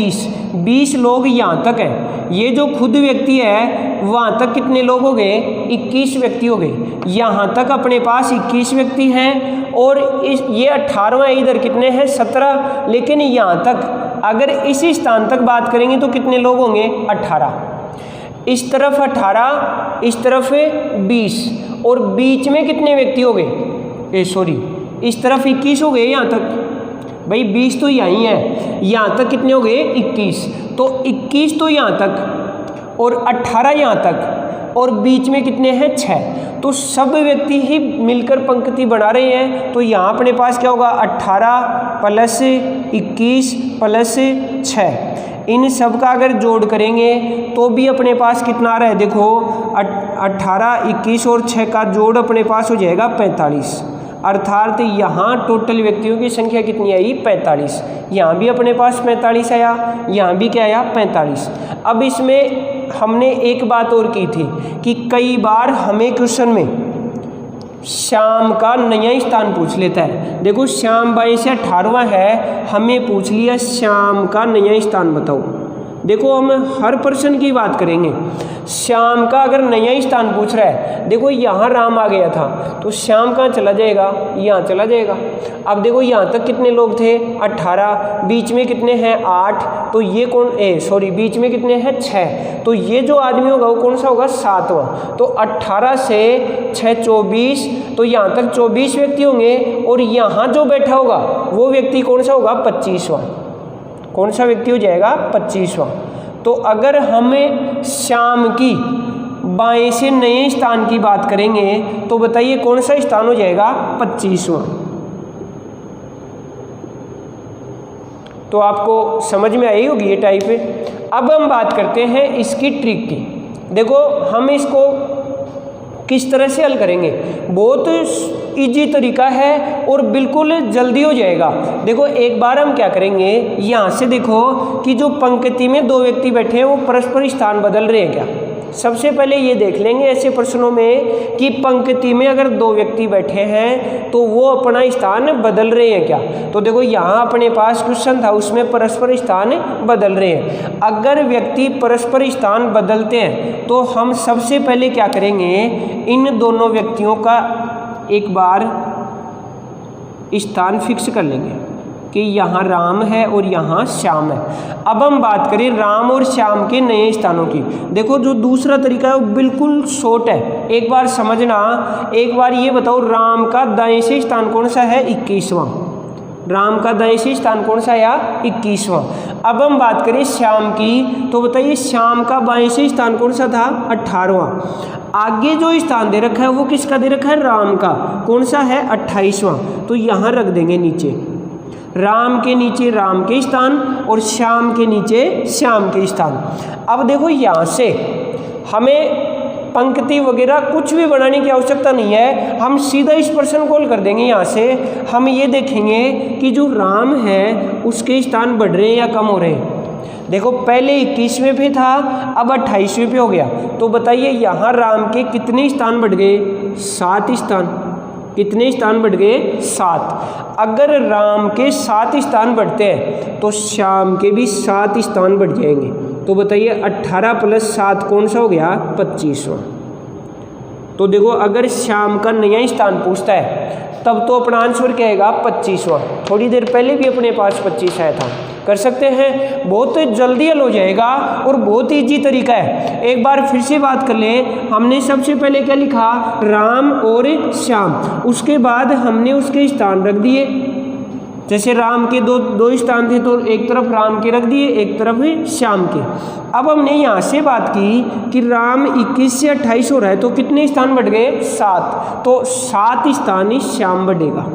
20 लोग यहाँ तक हैं। ये जो खुद व्यक्ति है वहाँ तक कितने लोग हो गए, 21 व्यक्ति हो गए। यहाँ तक अपने पास 21 व्यक्ति हैं और ये 18वां इधर कितने हैं, 17। लेकिन यहाँ तक अगर इसी स्थान तक बात करेंगे तो कितने लोग होंगे, 18। इस तरफ 18, इस तरफ 20, और बीच में कितने व्यक्ति हो गए, इस तरफ 21 हो गए। यहाँ तक भाई 20 तो यहीं है, यहाँ तक कितने हो गए, 21। तो 21 तो यहाँ तक और 18 यहाँ तक, और बीच में कितने हैं, 6। तो सब व्यक्ति ही मिलकर पंक्ति बना रहे हैं। तो यहाँ अपने पास क्या होगा, 18 प्लस 21 प्लस 6, इन सब का अगर जोड़ करेंगे तो भी अपने पास कितना आ रहा है, देखो 18, 21 और 6 का जोड़ अपने पास हो जाएगा 45। अर्थात यहाँ टोटल व्यक्तियों की संख्या कितनी आई? 45। यहाँ भी अपने पास 45 आया, यहाँ भी क्या आया? 45। अब इसमें हमने एक बात और की थी कि कई बार हमें क्वेश्चन में श्याम का नया स्थान पूछ लेता है। देखो श्याम 22 से 18वां है, हमें पूछ लिया श्याम का नया स्थान बताओ। देखो हम हर पर्सन की बात करेंगे। श्याम का अगर नया स्थान पूछ रहा है, देखो यहाँ राम आ गया था तो श्याम कहाँ चला जाएगा? यहाँ चला जाएगा। अब देखो यहाँ तक कितने लोग थे? 18, बीच में कितने हैं? 8, तो ये बीच में कितने हैं? 6, तो ये जो आदमी होगा वो कौन सा होगा? 7वां। तो 18 से 6 24, तो यहाँ तक 24 व्यक्ति होंगे और यहाँ जो बैठा होगा वो व्यक्ति कौन सा होगा? 25वां। कौन सा व्यक्ति हो जाएगा? 25वां। तो अगर हमें श्याम की बाएं से नए स्थान की बात करेंगे तो बताइए कौन सा स्थान हो जाएगा? 25वां। तो आपको समझ में आई होगी ये टाइप। अब हम बात करते हैं इसकी ट्रिक की। देखो हम इसको किस तरह से हल करेंगे, बहुत इजी तरीका है और बिल्कुल जल्दी हो जाएगा। देखो एक बार हम क्या करेंगे, यहाँ से देखो कि जो पंक्ति में 2 व्यक्ति बैठे हैं वो परस्पर स्थान बदल रहे हैं क्या। सबसे पहले ये देख लेंगे ऐसे प्रश्नों में कि पंक्ति में अगर 2 व्यक्ति बैठे हैं तो वो अपना स्थान बदल रहे हैं क्या। तो देखो यहाँ अपने पास क्वेश्चन था, उसमें परस्पर स्थान बदल रहे हैं। अगर व्यक्ति परस्पर स्थान बदलते हैं तो हम सबसे पहले क्या करेंगे, इन दोनों व्यक्तियों का एक बार स्थान फिक्स कर लेंगे कि यहाँ राम है और यहाँ श्याम है। अब हम बात करें राम और श्याम के नए स्थानों की। देखो जो दूसरा तरीका है वो बिल्कुल शॉर्ट है, एक बार समझना। एक बार ये बताओ राम का दाएं से स्थान कौन सा है? 21वां। राम का दाएं से स्थान कौन सा आया? 21वां। अब हम बात करें श्याम की, तो बताइए श्याम का बाएं से स्थान कौन सा था? 18वां। आगे जो स्थान दे रखा है वो किसका दे रखा है? राम का। कौन सा है? 28वां। तो यहाँ रख देंगे नीचे, राम के नीचे राम के स्थान और श्याम के नीचे श्याम के स्थान। अब देखो यहाँ से हमें पंक्ति वगैरह कुछ भी बनाने की आवश्यकता नहीं है, हम सीधा इस पर्सन कॉल कर देंगे। यहाँ से हम ये देखेंगे कि जो राम है उसके स्थान बढ़ रहे हैं या कम हो रहे हैं। देखो पहले 21वें पे था, अब 28वें पे हो गया। तो बताइए यहाँ राम के कितने स्थान बढ़ गए? 7 स्थान। कितने स्थान बढ़ गए? 7। अगर राम के 7 स्थान बढ़ते हैं तो श्याम के भी 7 स्थान बढ़ जाएंगे। तो बताइए 18 + 7 कौन सा हो गया? 25वां। तो देखो अगर श्याम का नया स्थान पूछता है तब तो अपना आंसर क्या आएगा? 25वां। थोड़ी देर पहले भी अपने पास 25 आया था। कर सकते हैं, बहुत जल्दी हल हो जाएगा और बहुत ईजी तरीका है। एक बार फिर से बात कर लें, हमने सबसे पहले क्या लिखा? राम और श्याम। उसके बाद हमने उसके स्थान रख दिए। जैसे राम के दो स्थान थे तो एक तरफ राम के रख दिए, एक तरफ श्याम के। अब हमने यहाँ से बात की कि राम 21 से 28 हो रहा है तो कितने स्थान बढ़ गए? 7। तो 7 स्थान ही श्याम बढ़ेगा।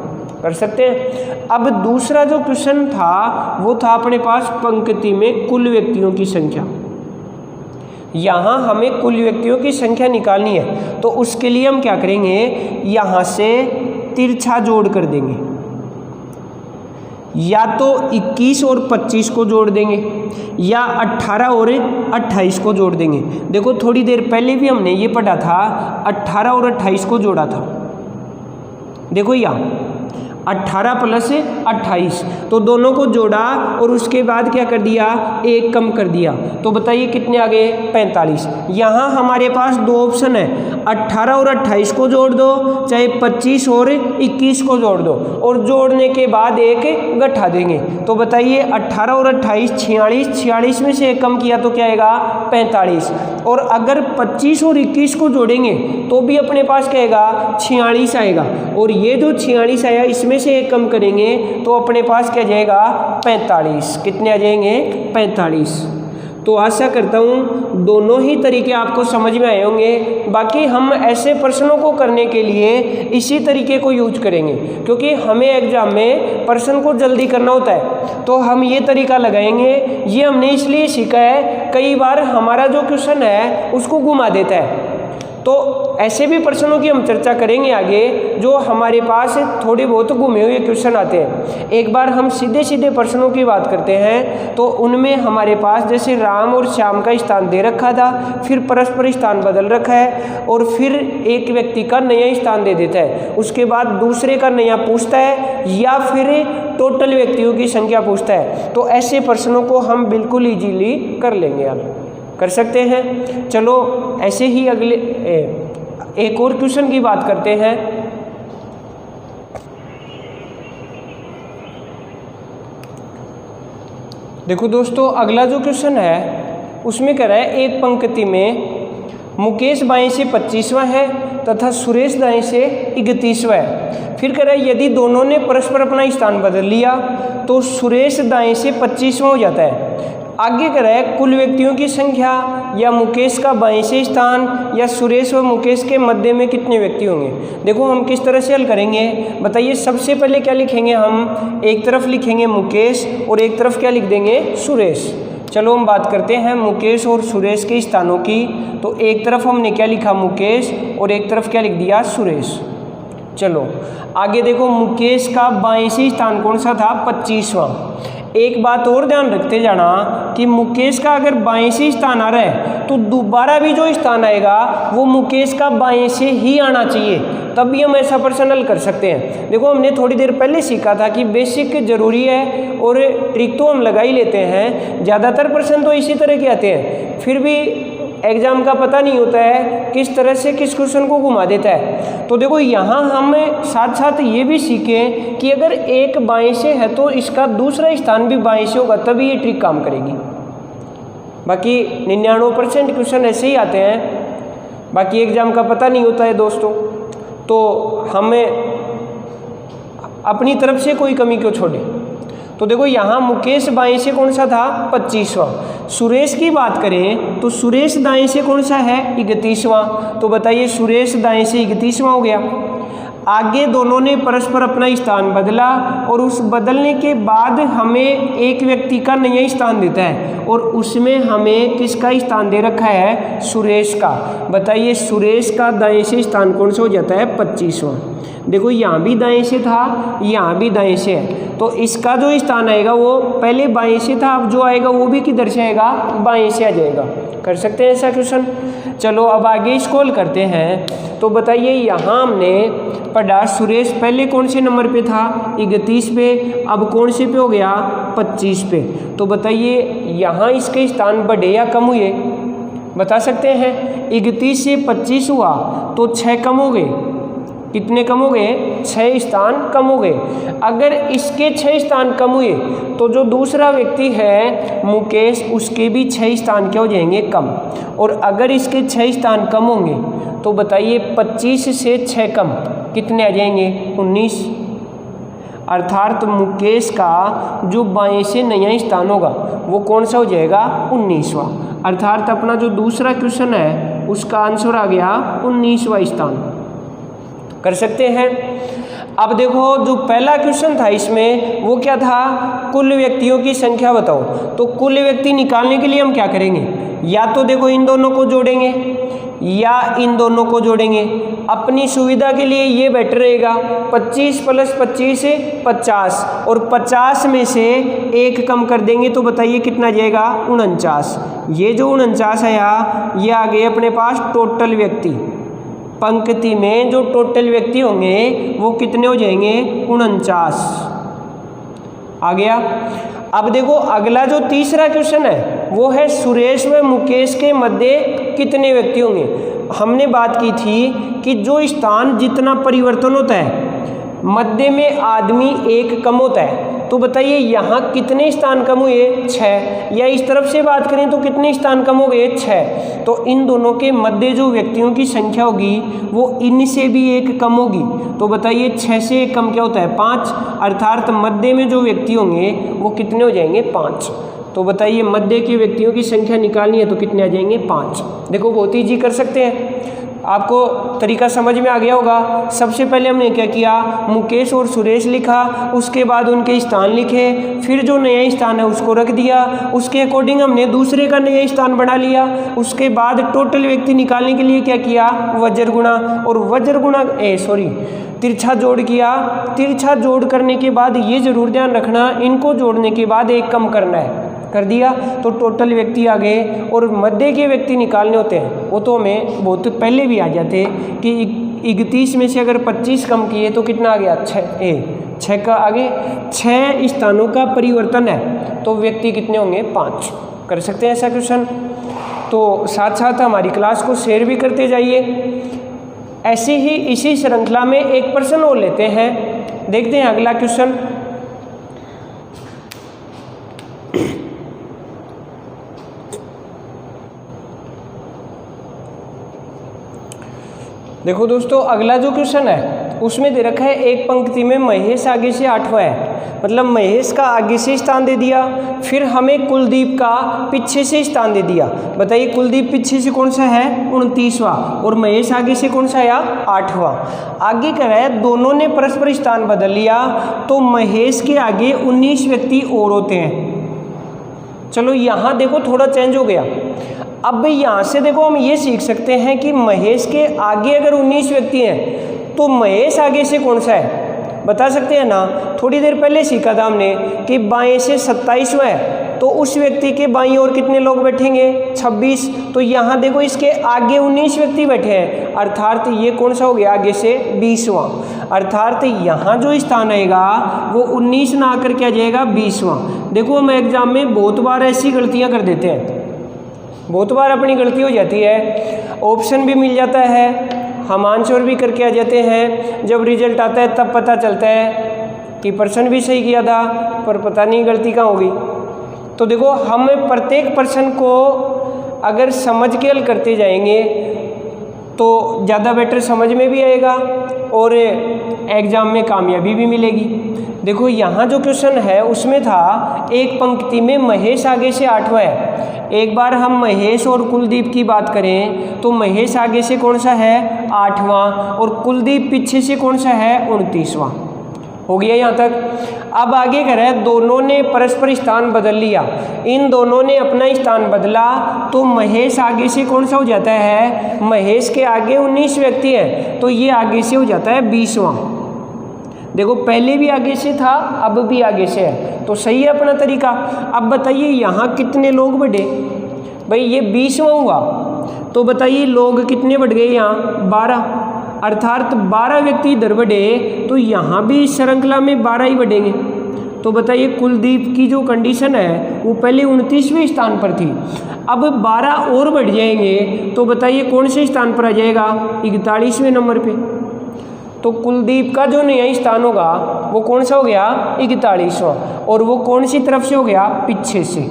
कर सकते हैं। अब दूसरा जो क्वेश्चन था वो था अपने पास पंक्ति में कुल व्यक्तियों की संख्या। यहाँ हमें कुल व्यक्तियों की संख्या निकालनी है तो उसके लिए हम क्या करेंगे, यहाँ से तिरछा जोड़ कर देंगे। या तो 21 और 25 को जोड़ देंगे या 18 और 28 को जोड़ देंगे। देखो थोड़ी देर पहले भी हमने ये पढ़ा था, 18 और 28 को जोड़ा था। देखो यहाँ 18 + 28, तो दोनों को जोड़ा और उसके बाद क्या कर दिया? 1 कम कर दिया। तो बताइए कितने आ गए? 45। यहाँ हमारे पास 2 ऑप्शन है, 18 और 28 को जोड़ दो, चाहे 25 और 21 को जोड़ दो, और जोड़ने के बाद 1 घटा देंगे। तो बताइए 18 और 28 46, 46 में से 1 कम किया तो क्या आएगा? 45। और अगर 25 और 21 को जोड़ेंगे तो भी अपने पास क्या आएगा? 46 आएगा। और ये जो 46 आया इसमें से 1 कम करेंगे तो अपने पास क्या जाएगा? 45। कितने आ जाएंगे? 45। तो आशा करता हूँ दोनों ही तरीके आपको समझ में आए होंगे। बाकी हम ऐसे प्रश्नों को करने के लिए इसी तरीके को यूज करेंगे, क्योंकि हमें एग्जाम में प्रश्न को जल्दी करना होता है तो हम ये तरीका लगाएंगे। ये हमने इसलिए सीखा है, कई बार हमारा जो क्वेश्चन है उसको घुमा देता है। तो ऐसे भी प्रश्नों की हम चर्चा करेंगे आगे जो हमारे पास थोड़े बहुत घूमे हुए क्वेश्चन आते हैं। एक बार हम सीधे सीधे प्रश्नों की बात करते हैं तो उनमें हमारे पास जैसे राम और श्याम का स्थान दे रखा था, फिर परस्पर स्थान बदल रखा है और फिर एक व्यक्ति का नया स्थान दे देता है, उसके बाद दूसरे का नया पूछता है या फिर टोटल व्यक्तियों की संख्या पूछता है। तो ऐसे प्रश्नों को हम बिल्कुल इजीली कर लेंगे, आप कर सकते हैं। चलो ऐसे ही अगले एक और क्वेश्चन की बात करते हैं। देखो दोस्तों, अगला जो क्वेश्चन है उसमें कह रहा है एक पंक्ति में मुकेश बाएं से 25वां है तथा सुरेश दाएं से 31वां है। फिर कह रहा है यदि दोनों ने परस्पर अपना स्थान बदल लिया तो सुरेश दाएं से 25वां हो जाता है। आगे कह रहा है कुल व्यक्तियों की संख्या या मुकेश का बाएं से स्थान या सुरेश व मुकेश के मध्य में कितने व्यक्ति होंगे। देखो हम किस तरह से हल करेंगे बताइए। सबसे पहले क्या लिखेंगे, हम एक तरफ लिखेंगे मुकेश और एक तरफ क्या लिख देंगे, सुरेश। चलो हम बात करते हैं मुकेश और सुरेश के स्थानों की। तो एक तरफ हमने क्या लिखा, मुकेश, और एक तरफ क्या लिख दिया, सुरेश। चलो आगे देखो, मुकेश का बाएं से स्थान कौन सा था, 25वां। एक बात और ध्यान रखते जाना कि मुकेश का अगर बाएं से स्थान आ रहा है तो दोबारा भी जो स्थान आएगा वो मुकेश का बाएं से ही आना चाहिए, तभी हम ऐसा प्रश्न हल कर सकते हैं। देखो हमने थोड़ी देर पहले सीखा था कि बेसिक जरूरी है और ट्रिक तो हम लगा ही लेते हैं। ज़्यादातर प्रश्न तो इसी तरह के आते हैं, फिर भी एग्जाम का पता नहीं होता है किस तरह से किस क्वेश्चन को घुमा देता है। तो देखो यहाँ हम साथ साथ ये भी सीखें कि अगर एक बाएं से है तो इसका दूसरा स्थान भी बाएं से होगा, तभी ये ट्रिक काम करेगी। बाकी 99% क्वेश्चन ऐसे ही आते हैं, बाकी एग्जाम का पता नहीं होता है दोस्तों, तो हमें अपनी तरफ से कोई कमी क्यों छोड़े। तो देखो यहाँ मुकेश बाएं से कौन सा था, 25वां। सुरेश की बात करें तो सुरेश दाएं से कौन सा है, 31वां। तो बताइए सुरेश दाएं से 31वां हो गया। आगे दोनों ने परस्पर अपना स्थान बदला और उस बदलने के बाद हमें एक व्यक्ति का नया स्थान देता है और उसमें हमें किसका स्थान दे रखा है, सुरेश का। बताइए सुरेश का दाएं से स्थान कौन सा हो जाता है, 25वां। देखो यहाँ भी दाएं से था, यहाँ भी दाएं से है, तो इसका जो स्थान आएगा वो पहले बाएं से था, अब जो आएगा वो भी किधर से आएगा, बाएं से आ जाएगा। कर सकते हैं ऐसा क्वेश्चन। चलो अब आगे स्क्रॉल करते हैं। तो बताइए यहाँ हमने पढ़ा सुरेश पहले कौन से नंबर पे था, 31 पे, अब कौन से पे हो गया, 25 पे। तो बताइए यहाँ इसके स्थान बढ़े या कम हुए, बता सकते हैं। 31 से 25 हुआ तो 6 कम हो गए। कितने कम हो गए, 6 स्थान कम हो गए। अगर इसके 6 स्थान कम हुए तो जो दूसरा व्यक्ति है मुकेश, उसके भी 6 स्थान क्या हो जाएंगे, कम। और अगर इसके 6 स्थान कम होंगे तो बताइए 25 से 6 कम कितने आ जाएंगे, 19। अर्थात मुकेश का जो बाएं से नया स्थान होगा वो कौन सा हो जाएगा, 19वां। अर्थात अपना जो दूसरा क्वेश्चन है उसका आंसर आ गया 19वां स्थान। कर सकते हैं। अब देखो जो पहला क्वेश्चन था इसमें वो क्या था, कुल व्यक्तियों की संख्या बताओ। तो कुल व्यक्ति निकालने के लिए हम क्या करेंगे, या तो देखो इन दोनों को जोड़ेंगे या इन दोनों को जोड़ेंगे। अपनी सुविधा के लिए ये बेटर रहेगा, 25 + 25 50, और 50 में से 1 कम कर देंगे तो बताइए कितना जाएगा, 49। ये जो 49 आया ये आ गए अपने पास टोटल व्यक्ति। पंक्ति में जो टोटल व्यक्ति होंगे वो कितने हो जाएंगे, 49 आ गया। अब देखो अगला जो तीसरा क्वेश्चन है वो है सुरेश व मुकेश के मध्य कितने व्यक्ति होंगे। हमने बात की थी कि जो स्थान जितना परिवर्तन होता है मध्य में आदमी 1 कम होता है। तो बताइए यहाँ कितने स्थान कम हुए, 6। या इस तरफ से बात करें तो कितने स्थान कम हो गए, 6। तो इन दोनों के मध्य जो व्यक्तियों की संख्या होगी वो इनसे भी 1 कम होगी। तो बताइए 6 से 1 कम क्या होता है, 5। अर्थात मध्य में जो व्यक्ति होंगे वो कितने हो जाएंगे, 5। तो बताइए मध्य के व्यक्तियों की संख्या निकालनी है तो कितने आ जाएंगे, 5। देखो बहुत ईजी कर सकते हैं। आपको तरीका समझ में आ गया होगा। सबसे पहले हमने क्या किया, मुकेश और सुरेश लिखा, उसके बाद उनके स्थान लिखे, फिर जो नया स्थान है उसको रख दिया, उसके अकॉर्डिंग हमने दूसरे का नया स्थान बना लिया। उसके बाद टोटल व्यक्ति निकालने के लिए क्या किया, वज्र गुणा, और वज्र गुणा तिरछा जोड़ किया। तिरछा जोड़ करने के बाद ये जरूर ध्यान रखना, इनको जोड़ने के बाद एक कम करना है, कर दिया तो टोटल व्यक्ति आ गए। और मध्य के व्यक्ति निकालने होते हैं, वो तो हमें बहुत पहले भी आ जाते कि 31 में से अगर 25 कम किए तो कितना आ गया, 6 का आगे 6 स्थानों का परिवर्तन है तो व्यक्ति कितने होंगे, 5। कर सकते हैं ऐसा क्वेश्चन। तो साथ साथ हमारी क्लास को शेयर भी करते जाइए। ऐसे ही इसी श्रृंखला में एक प्रश्न और लेते हैं, देखते हैं अगला क्वेश्चन। देखो दोस्तों, अगला जो क्वेश्चन है उसमें दे रखा है एक पंक्ति में महेश आगे से 8वां है, मतलब महेश का आगे से स्थान दे दिया, फिर हमें कुलदीप का पीछे से स्थान दे दिया। बताइए कुलदीप पीछे से कौन सा है, 29वां, और महेश आगे से कौन सा आया, 8वां। आगे कह रहा है दोनों ने परस्पर स्थान बदल लिया तो महेश के आगे 19 व्यक्ति और होते हैं। चलो यहाँ देखो थोड़ा चेंज हो गया। अब यहाँ से देखो हम ये सीख सकते हैं कि महेश के आगे अगर 19 व्यक्ति हैं तो महेश आगे से कौन सा है, बता सकते हैं ना। थोड़ी देर पहले सीखा था हमने कि बाएं से 27वां है तो उस व्यक्ति के बाईं ओर कितने लोग बैठेंगे, 26। तो यहाँ देखो इसके आगे 19 व्यक्ति बैठे हैं, अर्थात ये कौन सा हो गया, आगे से 20वां। अर्थात यहाँ जो स्थान आएगा वो 19 ना आकर के आ जाएगा 20वां। देखो हम एग्जाम में बहुत बार ऐसी गलतियाँ कर देते हैं, बहुत बार अपनी गलती हो जाती है, ऑप्शन भी मिल जाता है, हम आंसर भी करके आ जाते हैं, जब रिजल्ट आता है तब पता चलता है कि प्रश्न भी सही किया था पर पता नहीं गलती कहाँ होगी। तो देखो हम प्रत्येक प्रश्न को अगर समझ के हल करते जाएंगे तो ज़्यादा बेटर समझ में भी आएगा और एग्ज़ाम में कामयाबी भी मिलेगी। देखो यहाँ जो क्वेश्चन है उसमें था एक पंक्ति में महेश आगे से 8वां है। एक बार हम महेश और कुलदीप की बात करें तो महेश आगे से कौन सा है, 8वां, और कुलदीप पीछे से कौन सा है, 29वां। हो गया यहाँ तक। अब आगे कह रहा है दोनों ने परस्पर स्थान बदल लिया, इन दोनों ने अपना स्थान बदला तो महेश आगे से कौन सा हो जाता है, महेश के आगे 19 व्यक्ति हैं तो ये आगे से हो जाता है 20वां। देखो पहले भी आगे से था अब भी आगे से है तो सही है अपना तरीका। अब बताइए यहाँ कितने लोग बढ़े, भाई ये 20वां हुआ तो बताइए लोग कितने बढ़ गए, यहाँ 12, अर्थात 12 व्यक्ति इधर बढ़े तो यहाँ भी इस श्रृंखला में 12 ही बढ़ेंगे। तो बताइए कुलदीप की जो कंडीशन है वो पहले 29वें स्थान पर थी, अब 12 और बढ़ जाएंगे तो बताइए कौन से स्थान पर आ जाएगा, 41वें नंबर पे। तो कुलदीप का जो नया स्थान होगा वो कौन सा हो गया, 41वां, और वो कौन सी तरफ से हो गया, पीछे से।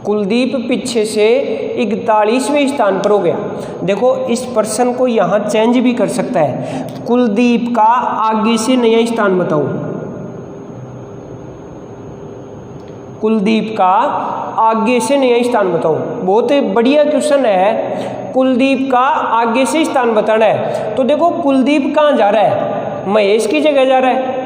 कुलदीप पीछे से 41वें स्थान पर हो गया। देखो इस प्रश्न को यहाँ चेंज भी कर सकता है, कुलदीप का आगे से नया स्थान बताओ, कुलदीप का आगे से नया स्थान बताओ। बहुत बढ़िया क्वेश्चन है, कुलदीप का आगे से स्थान बताना है। तो देखो कुलदीप कहाँ जा रहा है, महेश की जगह जा रहा है।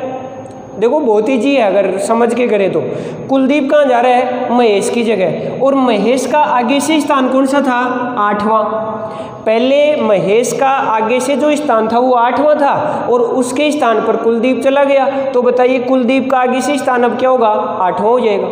देखो बहुत ईजी है अगर समझ के करें तो, कुलदीप कहाँ जा रहा है, महेश की जगह, और महेश का आगे से स्थान कौन सा था, 8वां। पहले महेश का आगे से जो स्थान था वो 8वां था और उसके स्थान पर कुलदीप चला गया तो बताइए कुलदीप का आगे से स्थान अब क्या होगा, 8वां हो जाएगा।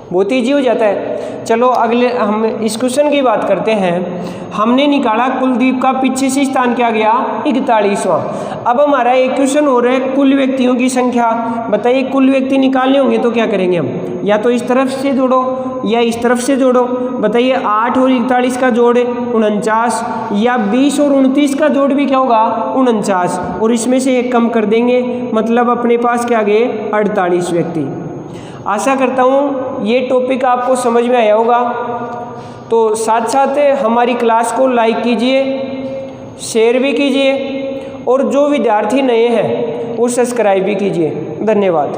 बहुत ईजी हो जाता है। चलो अगले हम इस क्वेश्चन की बात करते हैं। हमने निकाला कुलदीप का पीछे से स्थान क्या गया, 41वां। अब हमारा एक क्वेश्चन हो रहा है कुल व्यक्तियों की संख्या। बताइए कुल व्यक्ति निकालने होंगे तो क्या करेंगे हम, या तो इस तरफ से जोड़ो या इस तरफ से जोड़ो। बताइए 8 और 41 का जोड़ 49, या 20 और 29 का जोड़ भी क्या होगा, 49, और इसमें से एक कम कर देंगे, मतलब अपने पास क्या गए, 48 व्यक्ति। आशा करता हूँ ये टॉपिक आपको समझ में आया होगा। तो साथ साथ हमारी क्लास को लाइक कीजिए, शेयर भी कीजिए, और जो विद्यार्थी नए हैं वो सब्सक्राइब भी कीजिए। धन्यवाद।